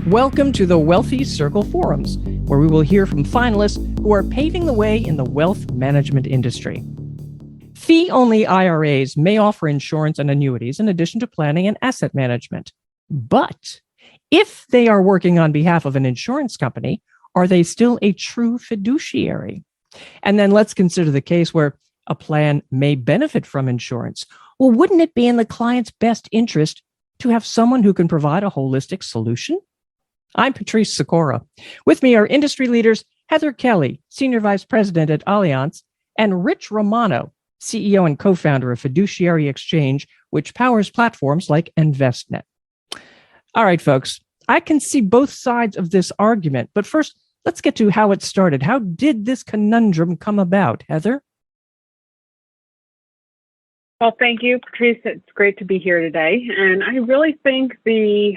Welcome to the Wealthies Circle Forums, where we will hear from finalists who are paving the way in the wealth management industry. Fee-only IRAs may offer insurance and annuities in addition to planning and asset management. But if they are working on behalf of an insurance company, are they still a true fiduciary? And then let's consider the case where a plan may benefit from insurance. Well, wouldn't it be in the client's best interest to have someone who can provide a holistic solution? I'm Patrice Sikora. With me are industry leaders Heather Kelly, Senior Vice President at Allianz, and Rich Romano, CEO and co-founder of Fiduciary Exchange, which powers platforms like Envestnet. All right, folks, I can see both sides of this argument, but first, let's get to how it started. How did this conundrum come about, Heather? Well, thank you, Patrice. It's great to be here today. And I really think the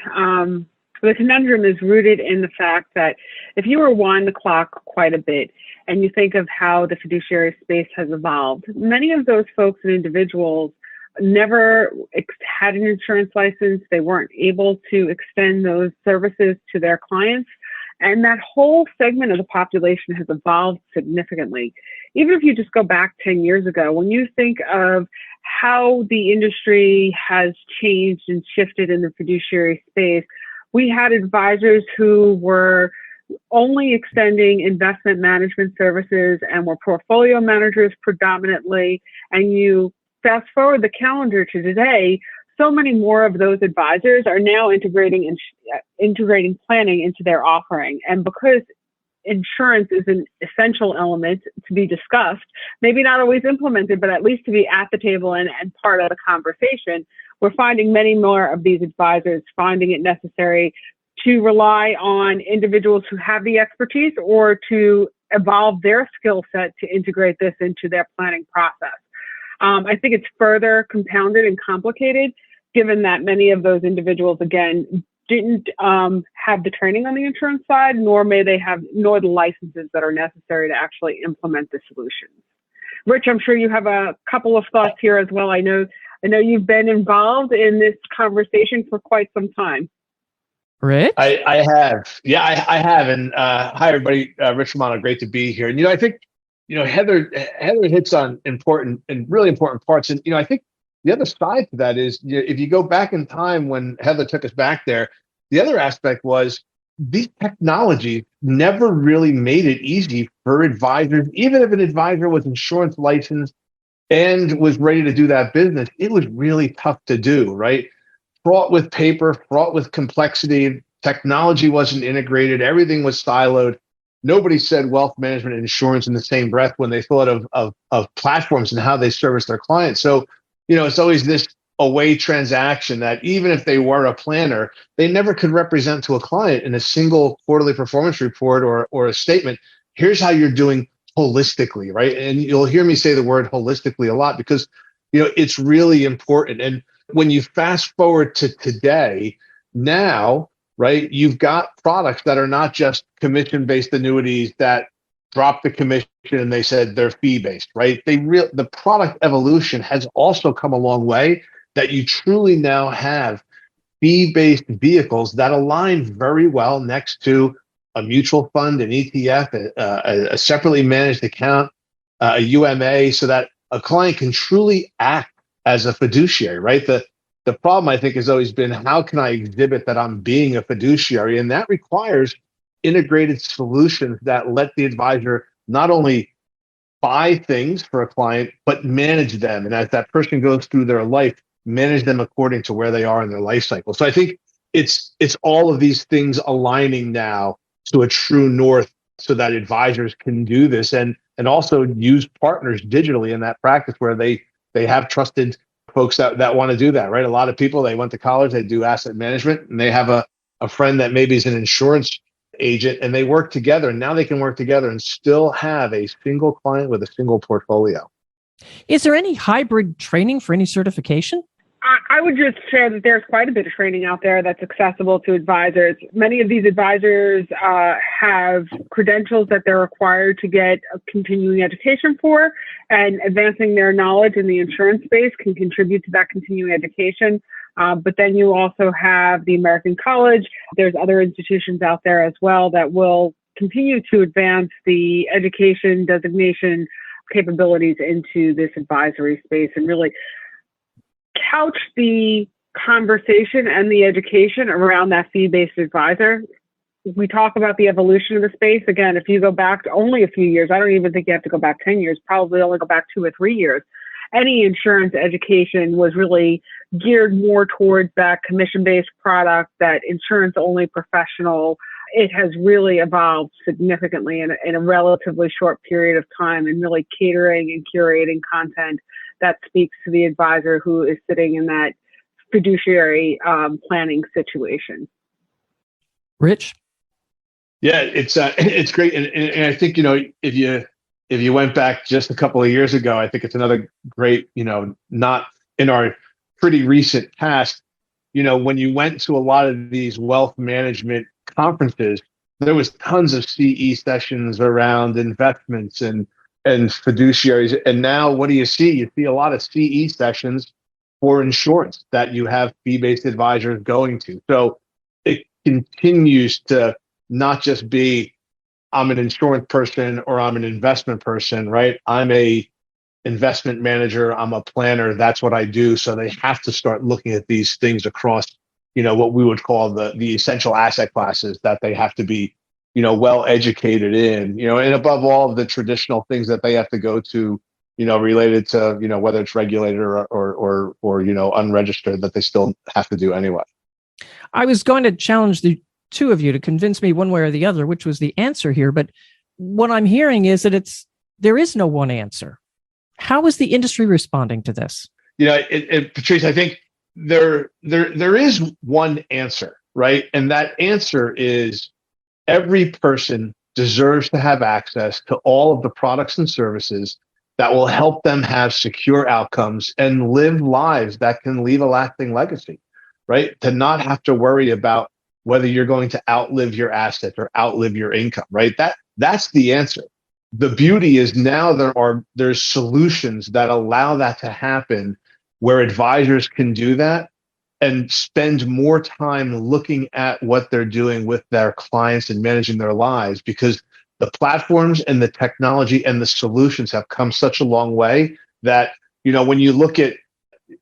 conundrum is rooted in the fact that if you rewind the clock quite a bit and you think of how the fiduciary space has evolved, many of those folks and individuals never had an insurance license. They weren't able to extend those services to their clients. And that whole segment of the population has evolved significantly. Even if you just go back 10 years ago, when you think of how the industry has changed and shifted in the fiduciary space, we had advisors who were only extending investment management services and were portfolio managers predominantly. And you fast forward the calendar to today, so many more of those advisors are now integrating planning into their offering. And because insurance is an essential element to be discussed, maybe not always implemented, but at least to be at the table and part of the conversation, we're finding many more of these advisors finding it necessary to rely on individuals who have the expertise or to evolve their skill set to integrate this into their planning process. I think it's further compounded and complicated, given that many of those individuals, again, didn't have the training on the insurance side, nor the licenses that are necessary to actually implement the solutions. Rich, I'm sure you have a couple of thoughts here as well. I know you've been involved in this conversation for quite some time. Rich? I have. Yeah, I have. And hi, everybody. Rich Romano, great to be here. And, I think, Heather hits on really important parts. And, I think the other side to that is, if you go back in time when Heather took us back there, the other aspect was these technologies never really made it easy for advisors. Even if an advisor was insurance licensed and was ready to do that business, it was really tough to do, right? Fraught with paper, fraught with complexity. Technology wasn't integrated. Everything was siloed. Nobody said wealth management and insurance in the same breath when they thought of platforms and how they service their clients. So, it's always this away transaction that even if they were a planner, they never could represent to a client in a single quarterly performance report or a statement, here's how you're doing holistically, right? And you'll hear me say the word holistically a lot because, it's really important. And when you fast forward to today, now, right, you've got products that are not just commission-based annuities that drop the commission and they said they're fee-based, right? The product evolution has also come a long way that you truly now have fee-based vehicles that align very well next to a mutual fund, an ETF, a separately managed account, a UMA, so that a client can truly act as a fiduciary, right? The problem, I think, has always been, how can I exhibit that I'm being a fiduciary? And that requires integrated solutions that let the advisor not only buy things for a client, but manage them. And as that person goes through their life, manage them according to where they are in their life cycle. So I think it's all of these things aligning now to a true north so that advisors can do this and also use partners digitally in that practice where they have trusted folks that want to do that, right? A lot of people, they went to college, they do asset management, and they have a friend that maybe is an insurance agent, and they work together. And now they can work together and still have a single client with a single portfolio. Is there any hybrid training for any certification? I would just share that there's quite a bit of training out there that's accessible to advisors. Many of these advisors have credentials that they're required to get a continuing education for, and advancing their knowledge in the insurance space can contribute to that continuing education. But then you also have the American College. There's other institutions out there as well that will continue to advance the education designation capabilities into this advisory space and really couch the conversation and the education around that fee-based advisor. We talk about the evolution of the space. Again, if you go back to only a few years, I don't even think you have to go back 10 years, probably only go back 2 or 3 years. Any insurance education was really geared more towards that commission-based product, that insurance-only professional. It has really evolved significantly in a relatively short period of time, and really catering and curating content that speaks to the advisor who is sitting in that fiduciary planning situation. Rich? Yeah, it's great, and I think if you went back just a couple of years ago, I think it's another great not in our pretty recent past. When you went to a lot of these wealth management conferences, there was tons of CE sessions around investments and fiduciaries, and now what do you see? You see a lot of CE sessions for insurance that you have fee-based advisors going to. So it continues to not just be, I'm an insurance person or I'm an investment person, right? I'm a investment manager, I'm a planner, that's what I do. So they have to start looking at these things across, what we would call the essential asset classes that they have to be, well educated in, and above all the traditional things that they have to go to, related to, whether it's regulated or unregistered, that they still have to do anyway. I was going to challenge the two of you to convince me one way or the other, which was the answer here. But what I'm hearing is that there is no one answer. How is the industry responding to this? Patrice, I think there is one answer, right? And that answer is every person deserves to have access to all of the products and services that will help them have secure outcomes and live lives that can leave a lasting legacy, right? To not have to worry about whether you're going to outlive your assets or outlive your income, right? That's the answer. The beauty is now there's solutions that allow that to happen, where advisors can do that and spend more time looking at what they're doing with their clients and managing their lives, because the platforms and the technology and the solutions have come such a long way that, when you look at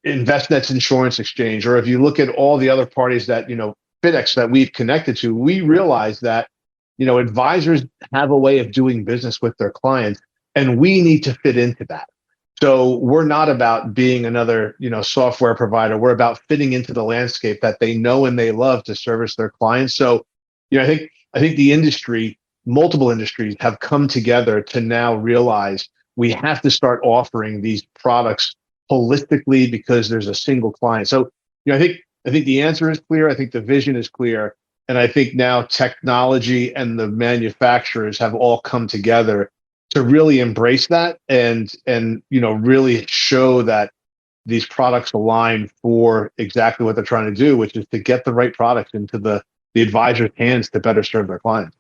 Envestnet's Insurance Exchange, or if you look at all the other parties that, FIDx that we've connected to, we realize that, advisors have a way of doing business with their clients, and we need to fit into that. So we're not about being another, software provider. We're about fitting into the landscape that they know and they love to service their clients. So, I think the industry, multiple industries, have come together to now realize we have to start offering these products holistically because there's a single client. So, I think the answer is clear. I think the vision is clear. And I think now technology and the manufacturers have all come together to really embrace that and really show that these products align for exactly what they're trying to do, which is to get the right products into the advisor's hands to better serve their clients.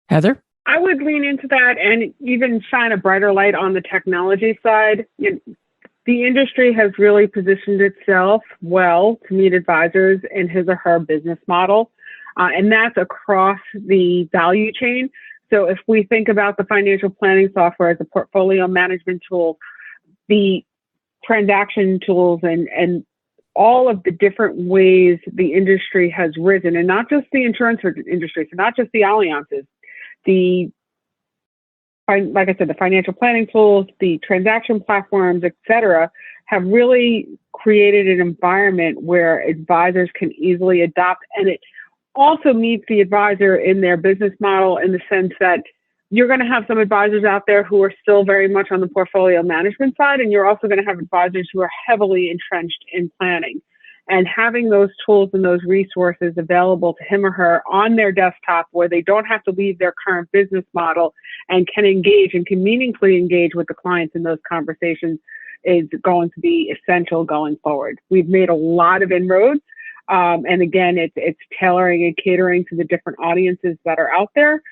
Heather? I would lean into that and even shine a brighter light on the technology side. The industry has really positioned itself well to meet advisors in his or her business model, and that's across the value chain. So if we think about the financial planning software as a portfolio management tool, the transaction tools, and all of the different ways the industry has risen, and not just the insurance industry, so not just the Allianzes, like I said, the financial planning tools, the transaction platforms, et cetera, have really created an environment where advisors can easily adopt. And it also meets the advisor in their business model, in the sense that you're going to have some advisors out there who are still very much on the portfolio management side, and you're also going to have advisors who are heavily entrenched in planning. And having those tools and those resources available to him or her on their desktop, where they don't have to leave their current business model and can engage and can meaningfully engage with the clients in those conversations, is going to be essential going forward. We've made a lot of inroads. And again, it's tailoring and catering to the different audiences that are out there.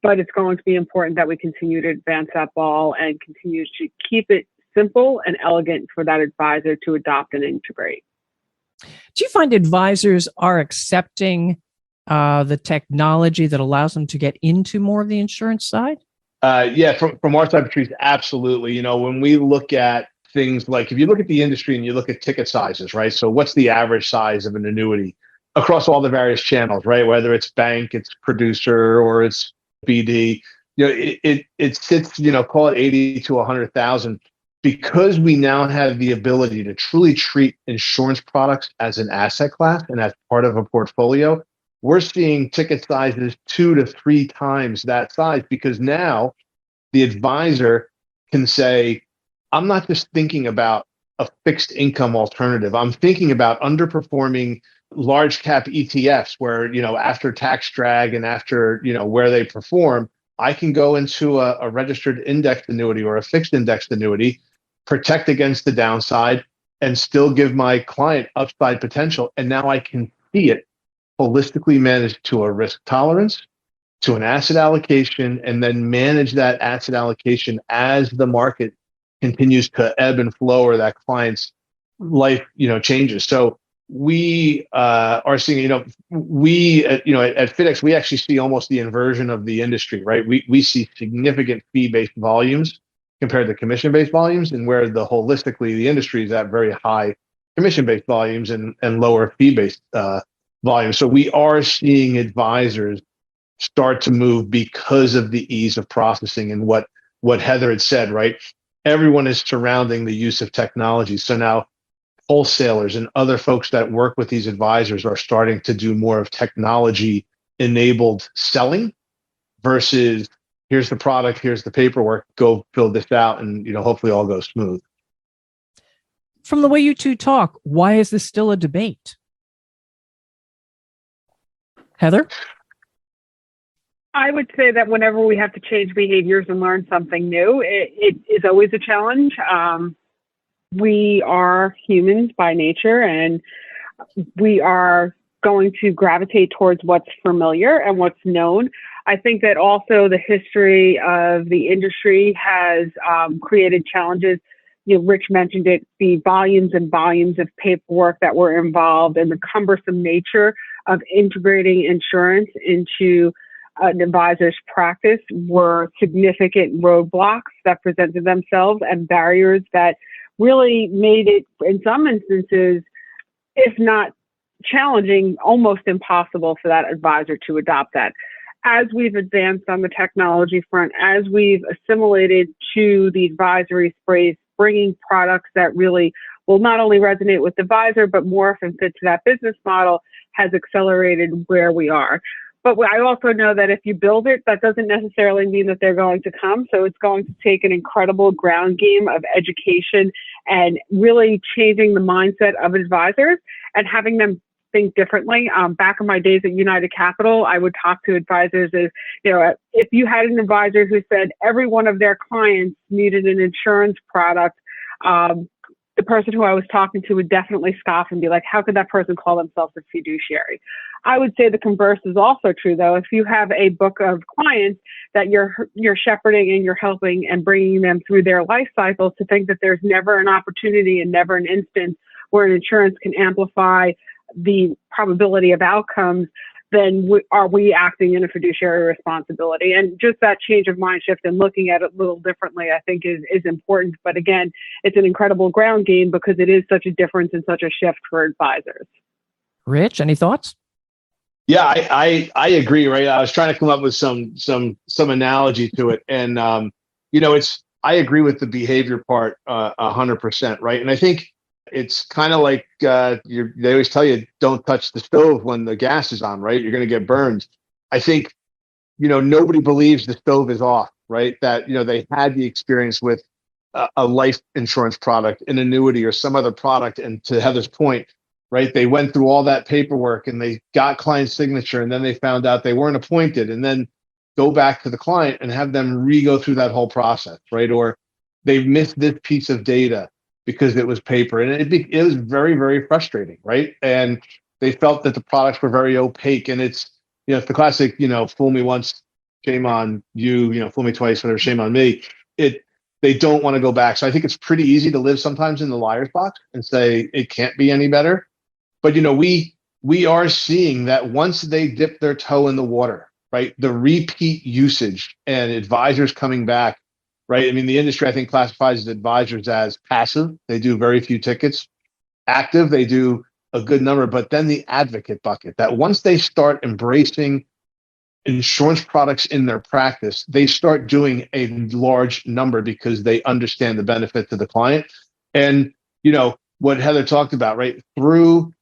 But it's going to be important that we continue to advance that ball and continue to keep it simple and elegant for that advisor to adopt and integrate. Do you find advisors are accepting the technology that allows them to get into more of the insurance side? Yeah, from our side, Patrice, absolutely. When we look at things like, if you look at the industry and you look at ticket sizes, right? So what's the average size of an annuity across all the various channels, right? Whether it's bank, it's producer, or it's BD, it sits, call it 80 to 100,000, because we now have the ability to truly treat insurance products as an asset class and as part of a portfolio. We're seeing ticket sizes 2 to 3 times that size, because now the advisor can say, I'm not just thinking about a fixed income alternative. I'm thinking about underperforming large cap ETFs where, after tax drag and after, where they perform, I can go into a registered indexed annuity or a fixed indexed annuity, protect against the downside, and still give my client upside potential. And now I can see it holistically managed to a risk tolerance, to an asset allocation, and then manage that asset allocation as the market continues to ebb and flow or that client's life, changes. So we are seeing, we, at FIDx, we actually see almost the inversion of the industry, right? We see significant fee-based volumes compared to commission-based volumes, and where holistically the industry is at very high commission-based volumes and lower fee-based volumes. So we are seeing advisors start to move because of the ease of processing and what Heather had said, right? Everyone is surrounding the use of technology. So now wholesalers and other folks that work with these advisors are starting to do more of technology enabled selling versus here's the product, here's the paperwork, go fill this out, and hopefully all goes smooth. From the way you two talk, why is this still a debate? Heather? I would say that whenever we have to change behaviors and learn something new, it is always a challenge. We are humans by nature, and we are going to gravitate towards what's familiar and what's known. I think that also the history of the industry has created challenges. Rich mentioned it, the volumes and volumes of paperwork that were involved and the cumbersome nature of integrating insurance into an advisor's practice were significant roadblocks that presented themselves and barriers that really made it, in some instances, if not challenging, almost impossible for that advisor to adopt that. As we've advanced on the technology front, as we've assimilated to the advisory space, bringing products that really will not only resonate with the advisor, but morph and fit to that business model, has accelerated where we are. But I also know that if you build it, that doesn't necessarily mean that they're going to come. So it's going to take an incredible ground game of education and really changing the mindset of advisors and having them think differently. Back in my days at United Capital, I would talk to advisors as, if you had an advisor who said every one of their clients needed an insurance product, the person who I was talking to would definitely scoff and be like, how could that person call themselves a fiduciary? I would say the converse is also true, though. If you have a book of clients that you're shepherding and you're helping and bringing them through their life cycle, to think that there's never an opportunity and never an instance where an insurance can amplify the probability of outcomes, then are we acting in a fiduciary responsibility? And just that change of mind shift and looking at it a little differently, I think is important. But again, it's an incredible ground game because it is such a difference and such a shift for advisors. Rich, any thoughts? Yeah, I agree. Right. I was trying to come up with some analogy to it, and I agree with the behavior part 100%. Right, and I think it's kind of like they always tell you, don't touch the stove when the gas is on. Right, you're going to get burned. I think nobody believes the stove is off. Right, that they had the experience with a life insurance product, an annuity, or some other product, and to Heather's point, right, they went through all that paperwork and they got client signature, and then they found out they weren't appointed, and then go back to the client and have them re-go through that whole process, right? Or they missed this piece of data because it was paper, and it was very, very frustrating, right? And they felt that the products were very opaque, and it's it's the classic fool me once, shame on you, fool me twice, whatever, shame on me. They don't want to go back. So I think it's pretty easy to live sometimes in the liar's box and say it can't be any better. But we are seeing that once they dip their toe in the water, right, the repeat usage and advisors coming back, right? I mean, the industry, I think, classifies advisors as passive. They do very few tickets. Active, they do a good number. But then the advocate bucket, that once they start embracing insurance products in their practice, they start doing a large number because they understand the benefit to the client. And, what Heather talked about, right? Through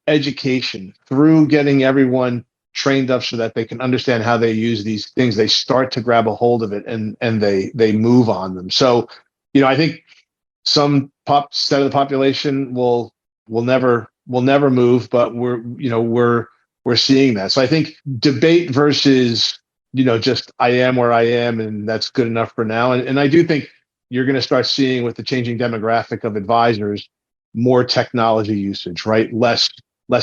education, through getting everyone trained up so that they can understand how they use these things, they start to grab a hold of it and they move on them. So, I think some set of the population will never move, but we're seeing that. So I think debate versus, just I am where I am and that's good enough for now. And I do think you're going to start seeing, with the changing demographic of advisors, more technology usage, right? Less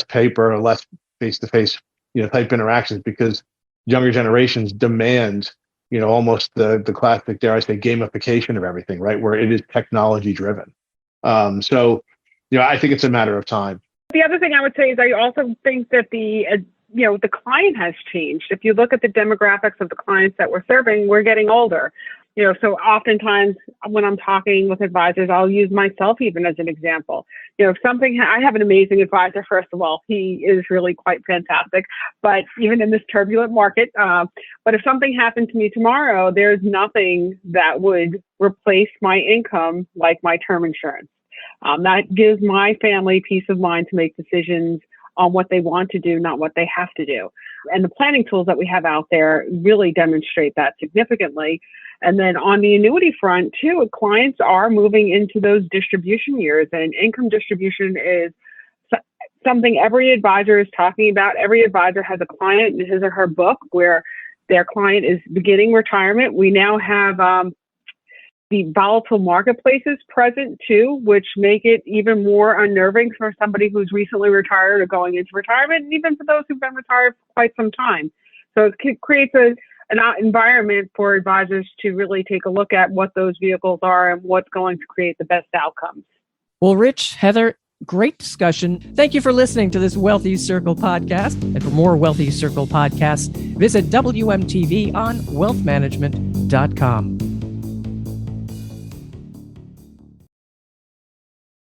paper, less face-to-face, type interactions, because younger generations demand, almost the classic, dare I say, gamification of everything, right? Where it is technology driven. So, I think it's a matter of time. The other thing I would say is I also think that the client has changed. If you look at the demographics of the clients that we're serving, we're getting older. So oftentimes when I'm talking with advisors, I'll use myself even as an example. If I have an amazing advisor, first of all, he is really quite fantastic, but even in this turbulent market, but if something happened to me tomorrow, there's nothing that would replace my income like my term insurance. That gives my family peace of mind to make decisions on what they want to do, not what they have to do. And the planning tools that we have out there really demonstrate that significantly. And then on the annuity front too, clients are moving into those distribution years, and income distribution is something every advisor is talking about. Every advisor has a client in his or her book where their client is beginning retirement. We now have the volatile marketplaces present too, which make it even more unnerving for somebody who's recently retired or going into retirement, and even for those who've been retired for quite some time. So it creates an environment for advisors to really take a look at what those vehicles are and what's going to create the best outcomes. Well, Rich, Heather, great discussion. Thank you for listening to this Wealthy Circle podcast. And for more Wealthy Circle podcasts, visit WMTV on wealthmanagement.com.